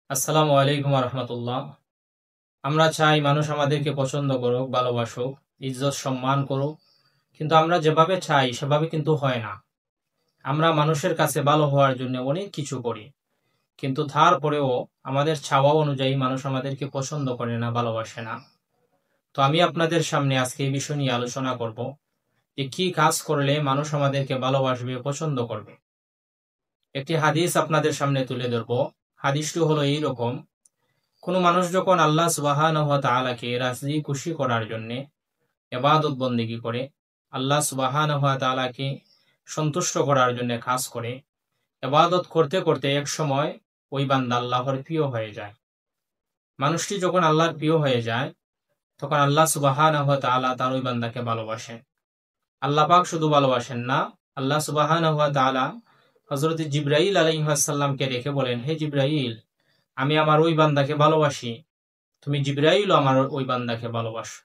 আসসালামু আলাইকুম রহমতুল্লাহ। আমরা চাই মানুষ আমাদেরকে পছন্দ করুক, ভালোবাসুক, ইজ্জত সম্মান করুক, কিন্তু আমরা যেভাবে চাই সেভাবে কিন্তু হয় না। আমরা মানুষের কাছে ভালো হওয়ার জন্য অনেক কিছু করি, কিন্তু তারপরেও আমাদের চাওয়া অনুযায়ী মানুষ আমাদেরকে পছন্দ করে না, ভালোবাসে না। তো আমি আপনাদের সামনে আজকে এই বিষয় নিয়ে আলোচনা করব যে কি কাজ করলে মানুষ আমাদেরকে ভালোবাসবে, পছন্দ করবে। একটি হাদিস আপনাদের সামনে তুলে ধরব। হাদিসটি হলো এইরকম: কোনো মানুষ যখন আল্লাহ সুবহানাহু ওয়া তাআলাকে রাজি খুশি করার জন্য ইবাদত বন্দেগী করে, আল্লাহ সুবহানাহু ওয়া তাআলাকে সন্তুষ্ট করার জন্য কাজ করে, ইবাদত করতে করতে এক সময় ওই বান্দা আল্লাহর প্রিয় হয়ে যায়। মানুষটি যখন আল্লাহর প্রিয় হয়ে যায়, তখন আল্লাহ সুবহানাহু ওয়া তাআলা তার ওই বান্দাকে ভালোবাসেন। আল্লাহ পাক শুধু ভালোবাসেন না, আল্লাহ সুবহানাহু ওয়া তাআলা হযরত জিবরাইল আলাইহিস সালামকে রেখে বলেন, হে জিবরাইল, আমি আমার ওই বান্দাকে ভালোবাসি, তুমি জিবরাইল আমার ওই বান্দাকে ভালোবাসো।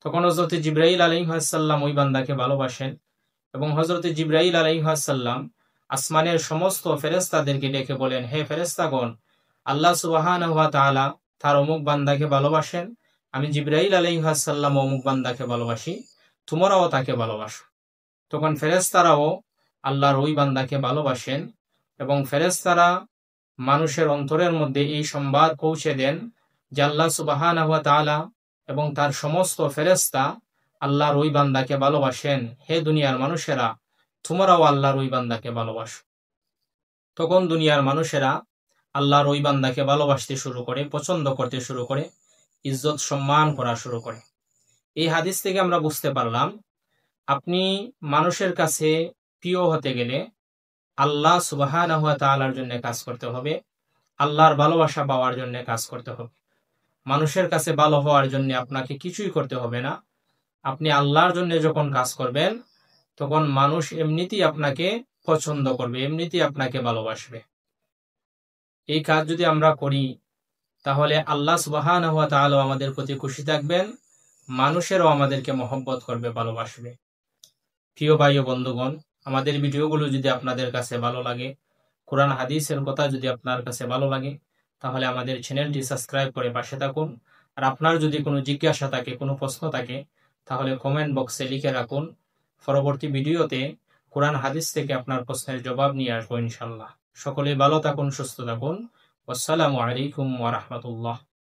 তখন হযরত জিবরাইল আলাইহিস সালাম ওই বান্দাকে ভালোবাসেন এবং হযরত জিবরাইল আলাইহিস সালাম আসমানের সমস্ত ফেরেশতাদেরকে ডেকে বলেন, হে ফেরেশতাগণ, আল্লাহ সুবহানাহু ওয়া তাআলা তার অমুক বান্দাকে ভালোবাসেন, আমি জিবরাইল আলাইহিস সালাম অমুক বান্দাকে ভালোবাসি, তোমরাও তাকে ভালোবাসো। তখন ফেরেশতারাও আল্লাহর ওই বান্দাকে ভালোবাসেন এবং ফেরেশতারা মানুষের অন্তরের মধ্যে এই সংবাদ পৌঁছে দেন যে আল্লাহ সুবহানাহু ওয়া তাআলা এবং তার সমস্ত ফেরেশতা আল্লাহর ওই বান্দাকে ভালোবাসেন। হে দুনিয়ার মানুষেরা, তোমরাও আল্লাহর ওই বান্দাকে ভালোবাসো। তখন দুনিয়ার মানুষেরা আল্লাহর ওই বান্দাকে ভালোবাসতে শুরু করে, পছন্দ করতে শুরু করে, ইজ্জত সম্মান করা শুরু করে। এই হাদিস থেকে আমরা বুঝতে পারলাম, আপনি মানুষের কাছে প্রিয় হতে গেলে আল্লাহ সুবহানাহু ওয়া তাআলার জন্য কাজ করতে হবে, আল্লাহর ভালোবাসা পাওয়ার জন্য কাজ করতে হবে। মানুষের কাছে ভালো হওয়ার জন্য আপনাকে কিছুই করতে হবে না। আপনি আল্লাহর জন্য যখন কাজ করবেন, তখন মানুষ এমনিতেই আপনাকে পছন্দ করবে, এমনিতেই আপনাকে ভালোবাসবে। এই কাজ যদি আমরা করি, তাহলে আল্লাহ সুবহানাহু ওয়া তাআলা আমাদের প্রতি খুশি থাকবেন, মানুষেরও আমাদেরকে মহব্বত করবে, ভালোবাসবে। প্রিয় ভাই ও বন্ধুগণ, আমাদের ভিডিওগুলো যদি আপনাদের কাছে ভালো লাগে, কোরআন হাদিসের কথা যদি আপনার কাছে ভালো লাগে, তাহলে আমাদের চ্যানেলটি সাবস্ক্রাইব করে পাশে থাকুন। আর আপনার যদি কোনো জিজ্ঞাসা থাকে, কোনো প্রশ্ন থাকে, তাহলে কমেন্ট বক্সে লিখে রাখুন। পরবর্তী ভিডিওতে কোরআন হাদিস থেকে আপনার প্রশ্নের জবাব নিয়ে আসবো ইনশাল্লাহ। সকলে ভালো থাকুন, সুস্থ থাকুন। আসসালামু আলাইকুম ওয়া রাহমাতুল্লাহ।